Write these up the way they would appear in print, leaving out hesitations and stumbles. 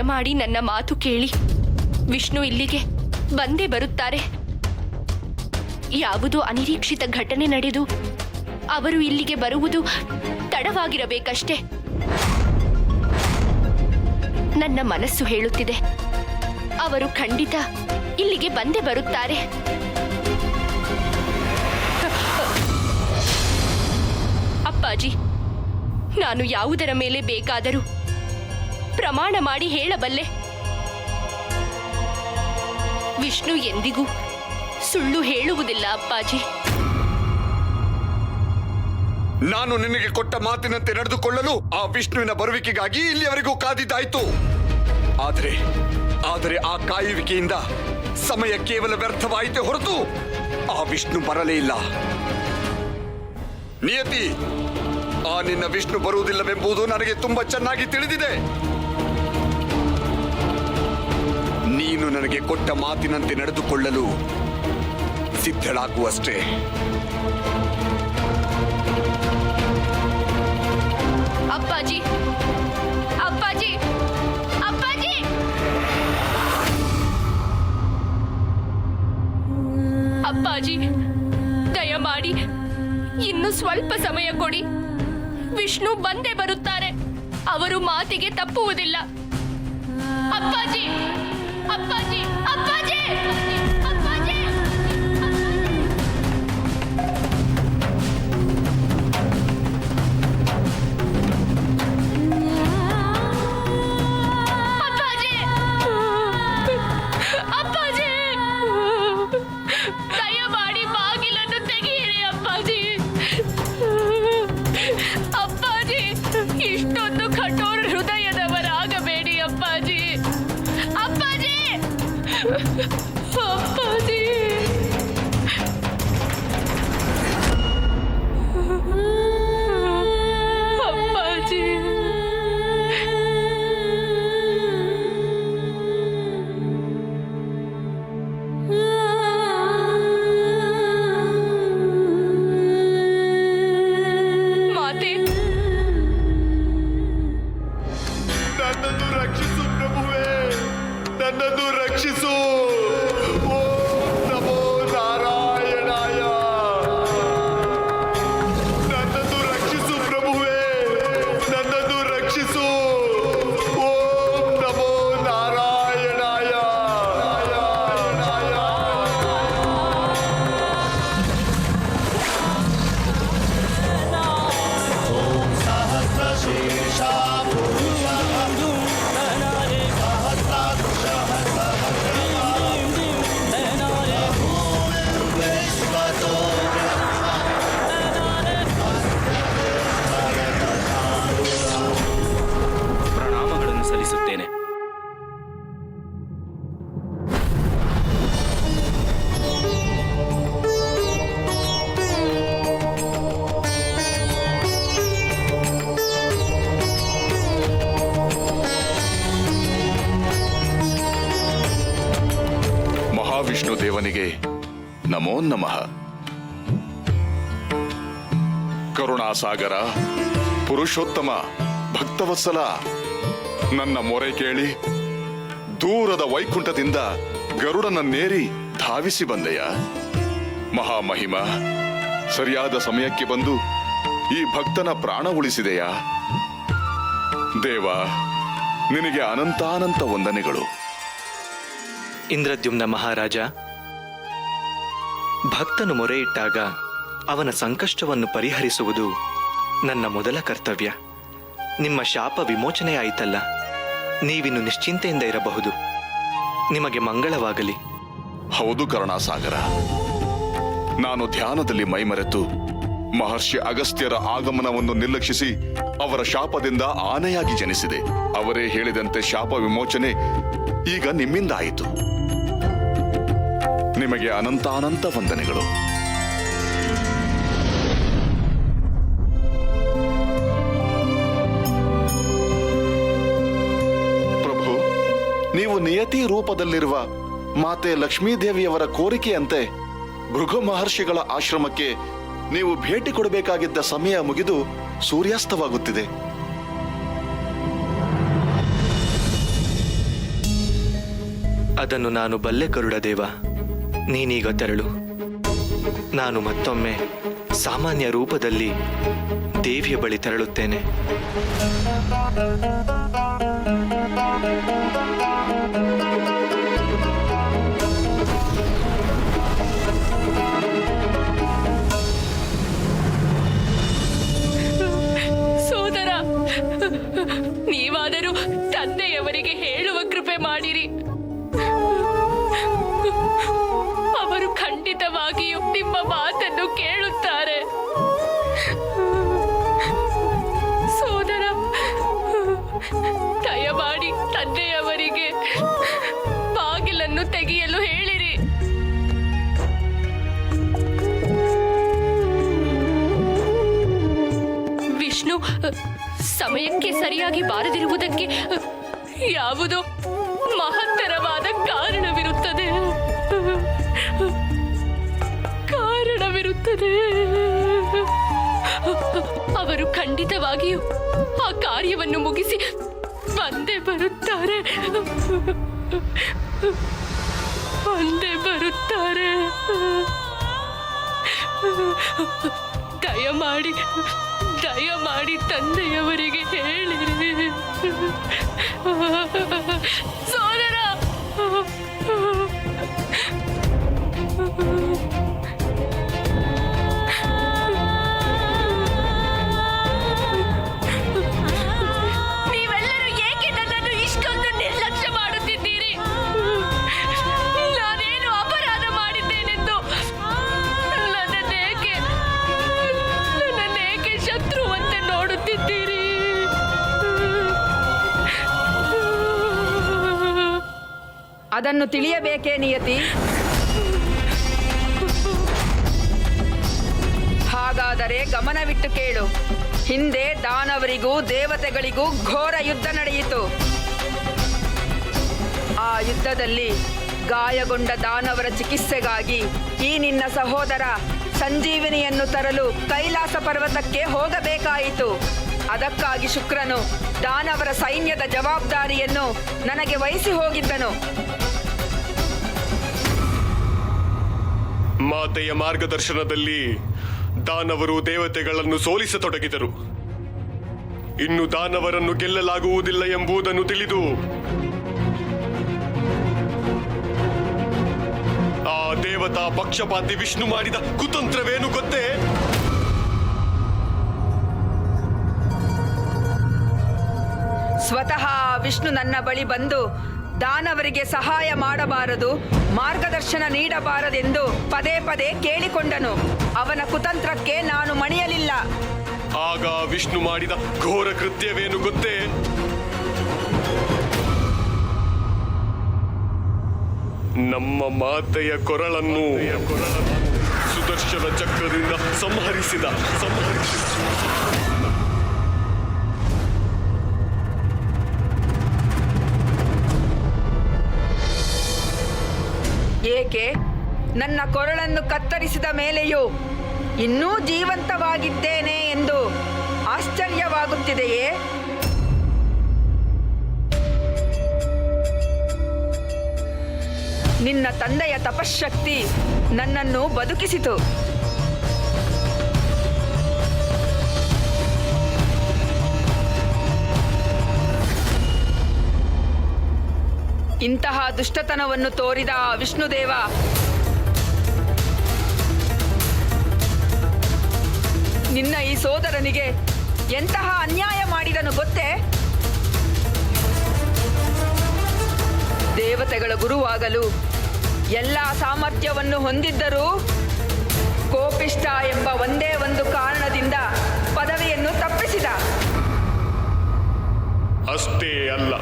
ದಯಮಾಡಿ ನನ್ನ ಮಾತು ಕೇಳಿ. ವಿಷ್ಣು ಇಲ್ಲಿಗೆ ಬಂದೇ ಬರುತ್ತಾರೆ. ಯಾವುದೋ ಅನಿರೀಕ್ಷಿತ ಘಟನೆ ನಡೆದು ಅವರು ಇಲ್ಲಿಗೆ ಬರುವುದು ತಡವಾಗಿರಬೇಕಷ್ಟೇ. ನನ್ನ ಮನಸ್ಸು ಹೇಳುತ್ತಿದೆ, ಅವರು ಖಂಡಿತ ಇಲ್ಲಿಗೆ ಬಂದೇ ಬರುತ್ತಾರೆ. ಅಪ್ಪಾಜಿ, ನಾನು ಯಾವುದರ ಮೇಲೆ ಬೇಕಾದರೂ ಪ್ರಮಾಣ ಮಾಡಿ ಹೇಳಬಲ್ಲೆ. ವಿಷ್ಣು ಎಂದಿಗೂ ಸುಳ್ಳು ಹೇಳುವುದಿಲ್ಲ ಅಪ್ಪಾಜಿ. ನಾನು ನಿನಗೆ ಕೊಟ್ಟ ಮಾತಿನಂತೆ ನಡೆದುಕೊಳ್ಳಲು ಆ ವಿಷ್ಣುವಿನ ಬರುವಿಕೆಗಾಗಿ ಇಲ್ಲಿಯವರೆಗೂ ಕಾದಿದ್ದಾಯ್ತು. ಆದರೆ ಆ ಕಾಯುವಿಕೆಯಿಂದ ಸಮಯ ಕೇವಲ ವ್ಯರ್ಥವಾಯಿತೇ ಹೊರತು ಆ ವಿಷ್ಣು ಬರಲೇ ಇಲ್ಲ. ನಿಯತಿ, ಆ ನಿನ್ನ ವಿಷ್ಣು ಬರುವುದಿಲ್ಲವೆಂಬುದು ನನಗೆ ತುಂಬಾ ಚೆನ್ನಾಗಿ ತಿಳಿದಿದೆ. ನೀನು ನನಗೆ ಕೊಟ್ಟ ಮಾತಿನಂತೆ ನಡೆದುಕೊಳ್ಳಲು ಸಿದ್ಧಳಾಗುವಷ್ಟೇ. ಅಪ್ಪಾಜಿ, ಅಪ್ಪಾಜಿ, ಅಪ್ಪಾಜಿ! ಅಪ್ಪಾಜಿ, ದಯಮಾಡಿ ಇನ್ನು ಸ್ವಲ್ಪ ಸಮಯ ಕೊಡಿ. ವಿಷ್ಣು ಬಂದೇ ಬರುತ್ತಾರೆ. ಅವರು ಮಾತಿಗೆ ತಪ್ಪುವುದಿಲ್ಲ. ಅಪ್ಪಾಜಿ, ಅಪ್ಪಾಜಿ, ಅಪ್ಪಾಜಿ, ಅಪ್ಪಾಜಿ! ಅಪ್ಪಾಜಿ, ದಯಮಾಡಿ ಬಾಗಿಲನ್ನು ತೆಗೆಯಿರಿ ಅಪ್ಪಾಜಿ. ಅಪ್ಪಾಜಿ, ಇಷ್ಟೊಂದು ಕಠೋರ ಹೃದಯದವರಾಗಬೇಡಿ ಅಪ್ಪಾಜಿ. ಅಪ್ಪಾಜಿ, ಅಪ್ಪಾಜಿ! ಅಪ್ಪಾಜಿ! ಮಾತೆ, ನನ್ನನ್ನು ರಕ್ಷಿಸು ಪ್ರಭುವೇ, ನನ್ನನ್ನು ರಕ್ಷಿಸು. ಓಂ ನಮೋ ನಾರಾಯಣಾಯ. ನನ್ನನ್ನು ರಕ್ಷಿಸು ಪ್ರಭುವೇ, ನನ್ನನ್ನು ರಕ್ಷಿಸು. ಓಂ ನಮೋ ನಾರಾಯಣಾಯ. ಪ್ರಣಾಮಗಳನ್ನು ಸಲ್ಲಿಸುತ್ತೇನೆ. ಮಹಾವಿಷ್ಣು ದೇವನಿಗೆ ನಮೋ ನಮಃ. ಕರುಣಾಸಾಗರ, ಪುರುಷೋತ್ತಮ, ಭಕ್ತವತ್ಸಲ, ನನ್ನ ಮೊರೆ ಕೇಳಿ ದೂರದ ವೈಕುಂಠದಿಂದ ಗರುಡನನ್ನೇರಿ ಧಾವಿಸಿ ಬಂದೆಯ. ಮಹಾಮಹಿಮ, ಸರಿಯಾದ ಸಮಯಕ್ಕೆ ಬಂದು ಈ ಭಕ್ತನ ಪ್ರಾಣ ಉಳಿಸಿದೆಯಾ. ದೇವ, ನಿನಗೆ ಅನಂತಾನಂತ ವಂದನೆಗಳು. ಇಂದ್ರದ್ಯುಮ್ನ ಮಹಾರಾಜ, ಭಕ್ತನು ಮೊರೆ ಇಟ್ಟಾಗ ಅವನ ಸಂಕಷ್ಟವನ್ನು ಪರಿಹರಿಸುವುದು ನನ್ನ ಮೊದಲ ಕರ್ತವ್ಯ. ನಿಮ್ಮ ಶಾಪ ವಿಮೋಚನೆಯಾಯಿತಲ್ಲ, ನೀವಿನ್ನು ನಿಶ್ಚಿಂತೆಯಿಂದ ಇರಬಹುದು. ನಿಮಗೆ ಮಂಗಳವಾಗಲಿ. ಹೌದು ಕರುಣಾಸಾಗರ, ನಾನು ಧ್ಯಾನದಲ್ಲಿ ಮೈಮರೆತು ಮಹರ್ಷಿ ಅಗಸ್ತ್ಯರ ಆಗಮನವನ್ನು ನಿರ್ಲಕ್ಷಿಸಿ ಅವರ ಶಾಪದಿಂದ ಆನೆಯಾಗಿ ಜನಿಸಿದೆ. ಅವರೇ ಹೇಳಿದಂತೆ ಶಾಪ ವಿಮೋಚನೆ ಈಗ ನಿಮ್ಮಿಂದ ಆಯಿತು. ನಿಮಗೆ ಅನಂತಾನಂತ ವಂದನೆಗಳು. ಪ್ರಭು, ನೀವು ನಿಯತಿ ರೂಪದಲ್ಲಿರುವ ಮಾತೆ ಲಕ್ಷ್ಮೀದೇವಿಯವರ ಕೋರಿಕೆಯಂತೆ ಭೃಗು ಮಹರ್ಷಿಗಳ ಆಶ್ರಮಕ್ಕೆ ನೀವು ಭೇಟಿ ಕೊಡಬೇಕಾಗಿದ್ದ ಸಮಯ ಮುಗಿದು ಸೂರ್ಯಾಸ್ತವಾಗುತ್ತಿದೆ. ಅದನ್ನು ನಾನು ಬಲ್ಲೆ ಗರುಡದೇವ. ನೀನೀಗ ತೆರಳು. ನಾನು ಮತ್ತೊಮ್ಮೆ ಸಾಮಾನ್ಯ ರೂಪದಲ್ಲಿ ದೇವಿಯ ಬಳಿ ತೆರಳುತ್ತೇನೆ. ಸೋದರ, ನೀವಾದರೂ ತಂದೆಯವರಿಗೆ ಹೇಳುವ ಕೃಪೆ ಮಾಡಿರಿ. ಅವರು ಖಂಡಿತವಾಗಿಯೂ ನಿಮ್ಮ ಮಾತನ್ನು ಕೇಳುತ್ತಾರೆ. ಸೋದರ, ದಯಮಾಡಿ ತಂದೆಯವರಿಗೆ ಬಾಗಿಲನ್ನು ತೆಗೆಯಲು ಹೇಳಿರಿ. ವಿಷ್ಣು ಸಮಯಕ್ಕೆ ಸರಿಯಾಗಿ ಬಾರದಿರುವುದಕ್ಕೆ ಯಾವುದೋ ಮಹತ್ತರವಾದ ಕಾರಣವಿರುತ್ತದೆ. ಅವರು ಖಂಡಿತವಾಗಿಯೂ ಆ ಕಾರ್ಯವನ್ನು ಮುಗಿಸಿ ಬಂದೇ ಬರುತ್ತಾರೆ. ದಯಮಾಡಿ ತಂದೆಯವರಿಗೆ ಹೇಳಿರಿ. ಸೋದರ, ನೀವೆಲ್ಲರೂ ಏಕೆ ನನ್ನನ್ನು ಇಷ್ಟೊಂದು ನಿರ್ಲಕ್ಷ್ಯ ಮಾಡುತ್ತಿದ್ದೀರಿ? ನಾನೇನು ಅಪರಾಧ ಮಾಡಿದ್ದೇನೆಂದು ನನ್ನೇಕೆ ಶತ್ರುವಂತೆ ನೋಡುತ್ತಿದ್ದೀರಿ? ಅದನ್ನು ತಿಳಿಯಬೇಕೇ ನಿಯತಿ? ಹಾಗಾದರೆ ಗಮನವಿಟ್ಟು ಕೇಳು. ಹಿಂದೆ ದಾನವರಿಗೂ ದೇವತೆಗಳಿಗೂ ಘೋರ ಯುದ್ಧ ನಡೆಯಿತು. ಆ ಯುದ್ಧದಲ್ಲಿ ಗಾಯಗೊಂಡ ದಾನವರ ಚಿಕಿತ್ಸೆಗಾಗಿ ಈ ನಿನ್ನ ಸಹೋದರ ಸಂಜೀವಿನಿಯನ್ನು ತರಲು ಕೈಲಾಸ ಪರ್ವತಕ್ಕೆ ಹೋಗಬೇಕಾಯಿತು. ಅದಕ್ಕಾಗಿ ಶುಕ್ರನು ದಾನವರ ಸೈನ್ಯದ ಜವಾಬ್ದಾರಿಯನ್ನು ನನಗೆ ವಹಿಸಿ ಹೋಗಿದ್ದನು. ಮಾತೆಯ ಮಾರ್ಗದರ್ಶನದಲ್ಲಿ ದಾನವರು ದೇವತೆಗಳನ್ನು ಸೋಲಿಸತೊಡಗಿದರು. ಇನ್ನು ದಾನವರನ್ನು ಗೆಲ್ಲಲಾಗುವುದಿಲ್ಲ ಎಂಬುದನ್ನು ತಿಳಿದು ಆ ದೇವತಾ ಪಕ್ಷಪಾತಿ ವಿಷ್ಣು ಮಾಡಿದ ಕುತಂತ್ರವೇನು ಗೊತ್ತೇ? ಸ್ವತಃ ವಿಷ್ಣು ನನ್ನ ಬಳಿ ಬಂದು ದಾನವರಿಗೆ ಸಹಾಯ ಮಾಡಬಾರದು, ಮಾರ್ಗದರ್ಶನ ನೀಡಬಾರದೆಂದು ಪದೇ ಪದೇ ಕೇಳಿಕೊಂಡನು. ಅವನ ಕುತಂತ್ರಕ್ಕೆ ನಾನು ಮಣಿಯಲಿಲ್ಲ. ಆಗ ವಿಷ್ಣು ಮಾಡಿದ ಘೋರ ಕೃತ್ಯವೇನು ಗೊತ್ತೇ? ನಮ್ಮ ಮಾತೆಯ ಕೊರಳನ್ನು ಸುದರ್ಶನ ಚಕ್ರದಿಂದ ಸಂಹರಿಸಿದ. ಏಕೆ? ನನ್ನ ಕೊರಳನ್ನು ಕತ್ತರಿಸಿದ ಮೇಲೆಯೂ ಇನ್ನೂ ಜೀವಂತವಾಗಿದ್ದೇನೆ ಎಂದು ಆಶ್ಚರ್ಯವಾಗುತ್ತಿದೆಯೇ? ನಿನ್ನ ತಂದೆಯ ತಪಶ್ಶಕ್ತಿ ನನ್ನನ್ನು ಬದುಕಿಸಿತು. ಇಂತಹ ದುಷ್ಟತನವನ್ನು ತೋರಿದ ವಿಷ್ಣುದೇವ ನಿನ್ನ ಈ ಸೋದರನಿಗೆ ಎಂತಹ ಅನ್ಯಾಯ ಮಾಡಿದನು ಗೊತ್ತೇ? ದೇವತೆಗಳ ಗುರುವಾಗಲು ಎಲ್ಲ ಸಾಮರ್ಥ್ಯವನ್ನು ಹೊಂದಿದ್ದರೂ ಕೋಪಿಷ್ಟ ಎಂಬ ಒಂದೇ ಒಂದು ಕಾರಣದಿಂದ ಪದವಿಯನ್ನು ತಪ್ಪಿಸಿದ. ಅಷ್ಟೇ ಅಲ್ಲ,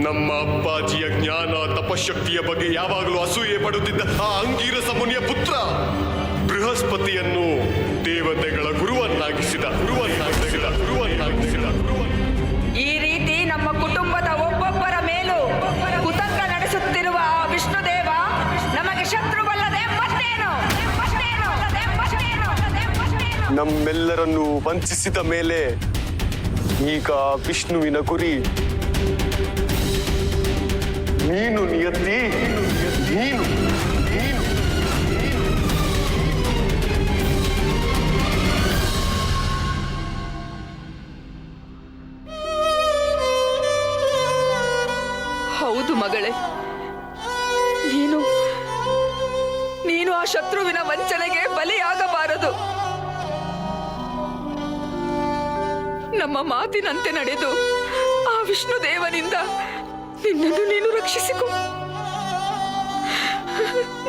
ನಮ್ಮ ಅಪ್ಪಾಜಿಯ ಜ್ಞಾನ ತಪಶಕ್ತಿಯ ಬಗ್ಗೆ ಯಾವಾಗಲೂ ಅಸೂಯೆ ಪಡುತ್ತಿದ್ದ ಆ ಅಂಗೀರಸ ಮುನಿಯ ಪುತ್ರ ಬೃಹಸ್ಪತಿಯನ್ನು ದೇವತೆಗಳ ಗುರುವನ್ನಾಗಿಸಿದ. ಈ ರೀತಿ ನಮ್ಮ ಕುಟುಂಬದ ಒಬ್ಬೊಬ್ಬರ ಮೇಲೂ ಕುತಂತ್ರ ನಡೆಸುತ್ತಿರುವ ಆ ವಿಷ್ಣುದೇವ ನಮಗೆ ಶತ್ರುವಲ್ಲದೆ ಮತ್ತೇನು? ನಮ್ಮೆಲ್ಲರನ್ನು ವಂಚಿಸಿದ ಮೇಲೆ ಈಗ ವಿಷ್ಣುವಿನ ಗುರಿ ನೀನು ನಿಯತಿ, ನೀನು ನೀನು ಹೌದು ಮಗಳೇ, ನೀನು ಆ ಶತ್ರುವಿನ ವಂಚನೆಗೆ ಬಲಿಯಾಗಬಾರದು. ನಮ್ಮ ಮಾತಿನಂತೆ ನಡೆದು ಆ ವಿಷ್ಣು ದೇವನಿಂದ ನಿನ್ನನ್ನು ನೀನು ರಕ್ಷಿಸಿಕೊ.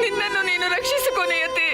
ನಿನ್ನನ್ನು ನೀನು ರಕ್ಷಿಸಿಕೊ ನಿಯತಿ.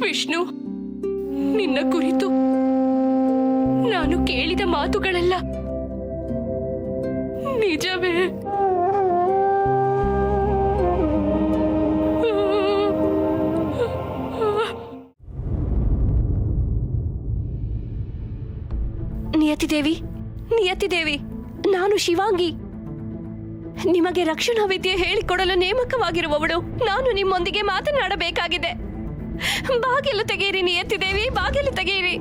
ವಿಷ್ಣು, ನಿನ್ನ ಕುರಿತು ನಾನು ಕೇಳಿದ ಮಾತುಗಳೆಲ್ಲ ನಿಜವೇ? ನಿಯತಿದೇವಿ, ನಾನು ಶಿವಾಂಗಿ, ನಿಮಗೆ ರಕ್ಷಣಾ ವಿದ್ಯೆ ಹೇಳಿಕೊಡಲು ನೇಮಕವಾಗಿರುವವಳು. ನಾನು ನಿಮ್ಮೊಂದಿಗೆ ಮಾತನಾಡಬೇಕಾಗಿದೆ. ಬಾಗಿಲು ತೆಗೆಯಿರಿ ನಿಯತಿದೇವಿ, ಬಾಗಿಲು ತೆಗೆಯಿರಿ.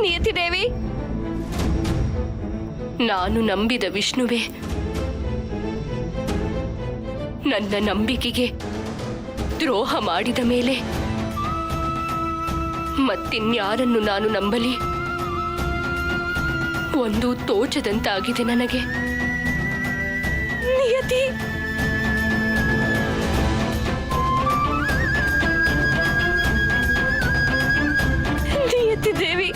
ನಿಯತಿದೇವಿ, ನಾನು ನಂಬಿದ ವಿಷ್ಣುವೇ ನನ್ನ ನಂಬಿಕೆಗೆ ದ್ರೋಹ ಮಾಡಿದ ಮೇಲೆ ಮತ್ತಿನ್ಯಾರನ್ನು ನಾನು ನಂಬಲಿ? ಒಂದು ತೋಚದಂತಾಗಿದೆ ನನಗೆ. ನಿಯತಿ, ನಿಯತಿದೇವಿ,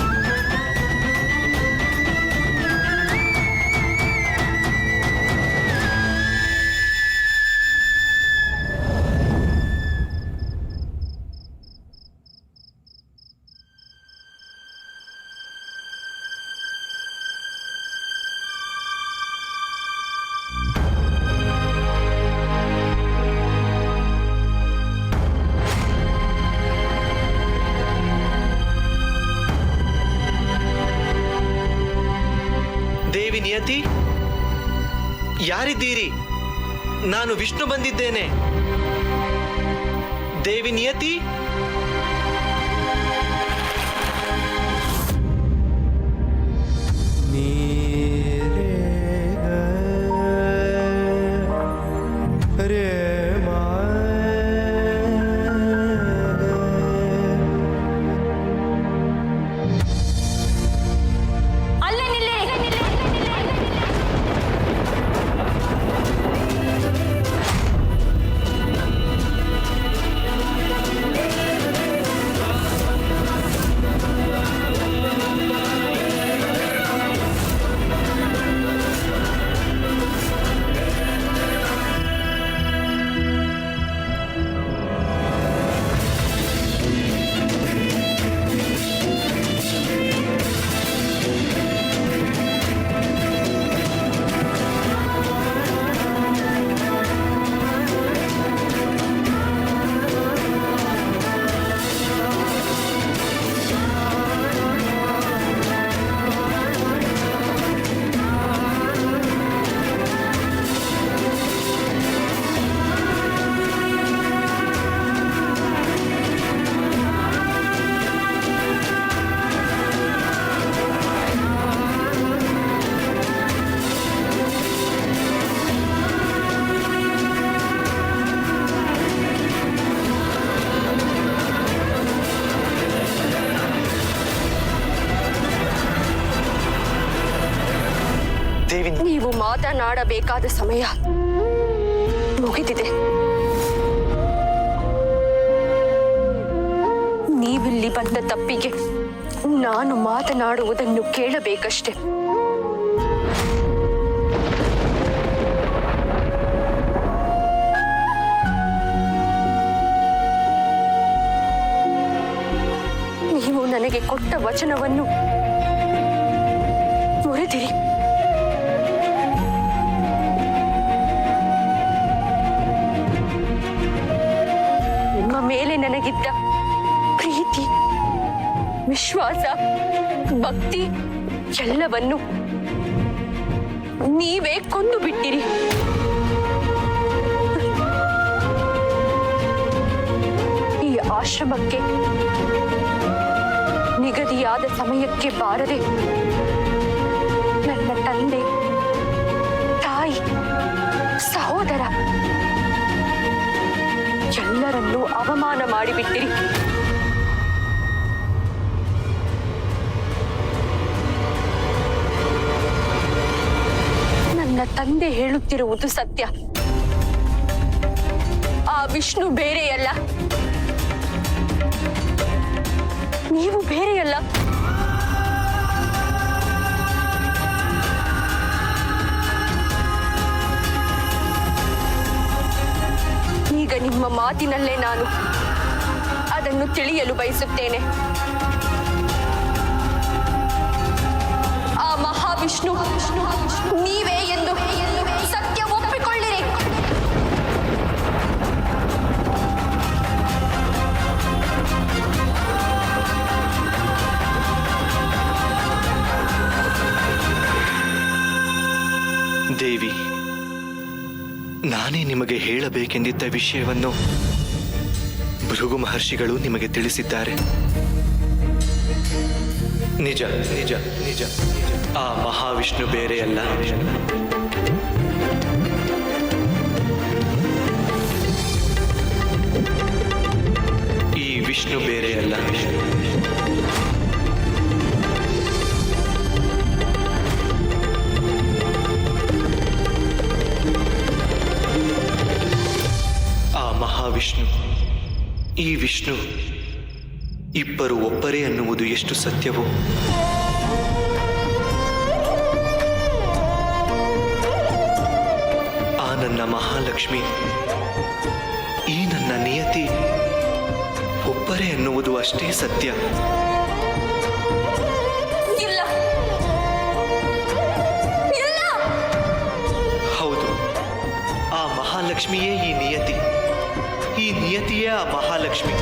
ದೇವಿ ನಿಯತಿ, ಯಾರಿದ್ದೀರಿ? ನಾನು ವಿಷ್ಣು ಬಂದಿದ್ದೇನೆ. ದೇವಿ ನಿಯತಿ, ಮಾತನಾಡಬೇಕಾದ ಸಮಯ ಮುಗಿದಿದೆ. ನೀವಿಲ್ಲಿ ಬಂದ ತಪ್ಪಿಗೆ ನಾನು ಮಾತನಾಡುವುದನ್ನು ಕೇಳಬೇಕಷ್ಟೆ. ನೀವು ನನಗೆ ಕೊಟ್ಟ ವಚನವನ್ನು ಮುರಿದಿರಿ. ನಿಮ್ಮ ಮೇಲೆ ನನಗಿದ್ದ ಪ್ರೀತಿ, ವಿಶ್ವಾಸ, ಭಕ್ತಿ ಎಲ್ಲವನ್ನು ನೀವೇ ಕೊಂದು ಬಿಟ್ಟಿರಿ. ಈ ಆಶ್ರಮಕ್ಕೆ ನಿಗದಿಯಾದ ಸಮಯಕ್ಕೆ ಬಾರದೆ ನನ್ನ ತಂದೆ, ತಾಯಿ, ಸಹೋದರ ಎಲ್ಲರನ್ನೂ ಅವಮಾನ ಮಾಡಿಬಿಟ್ಟಿರಿ. ನನ್ನ ತಂದೆ ಹೇಳುತ್ತಿರುವುದು ಸತ್ಯ. ಆ ವಿಷ್ಣು ಬೇರೆಯಲ್ಲ, ನೀವು ಬೇರೆಯಲ್ಲ. ಈಗ ನಿಮ್ಮ ಮಾತಿನಲ್ಲೇ ನಾನು ಅದನ್ನು ತಿಳಿಯಲು ಬಯಸುತ್ತೇನೆ. ಆ ಮಹಾವಿಷ್ಣು ನೀವೇ ಎಂದು ಸತ್ಯ ಒಪ್ಪಿಕೊಳ್ಳಿರಿ. ದೇವಿ, ನಾನೇ ನಿಮಗೆ ಹೇಳಬೇಕೆಂದಿದ್ದ ವಿಷಯವನ್ನು ಭೃಗು ಮಹರ್ಷಿಗಳು ನಿಮಗೆ ತಿಳಿಸಿದ್ದಾರೆ. ನಿಜ ನಿಜ ನಿಜ, ಆ ಮಹಾವಿಷ್ಣು ಬೇರೆಯಲ್ಲ. ಈ ವಿಷ್ಣು ಬೇರೆಯಲ್ಲ. ಮಹಾವಿಷ್ಣು, ಈ ವಿಷ್ಣು ಇಬ್ಬರು ಒಬ್ಬರೇ ಅನ್ನುವುದು ಎಷ್ಟು ಸತ್ಯವೋ, ಆ ನನ್ನ ಮಹಾಲಕ್ಷ್ಮಿ, ಈ ನನ್ನ ನಿಯತಿ ಒಬ್ಬರೇ ಅನ್ನುವುದು ಅಷ್ಟೇ ಸತ್ಯ. ಹೌದು, ಆ ಮಹಾಲಕ್ಷ್ಮಿಯೇ ಈ ನಿಯತಿ, ಈ ನಿಯತಿಯೇ ಆ ಮಹಾಲಕ್ಷ್ಮಿ.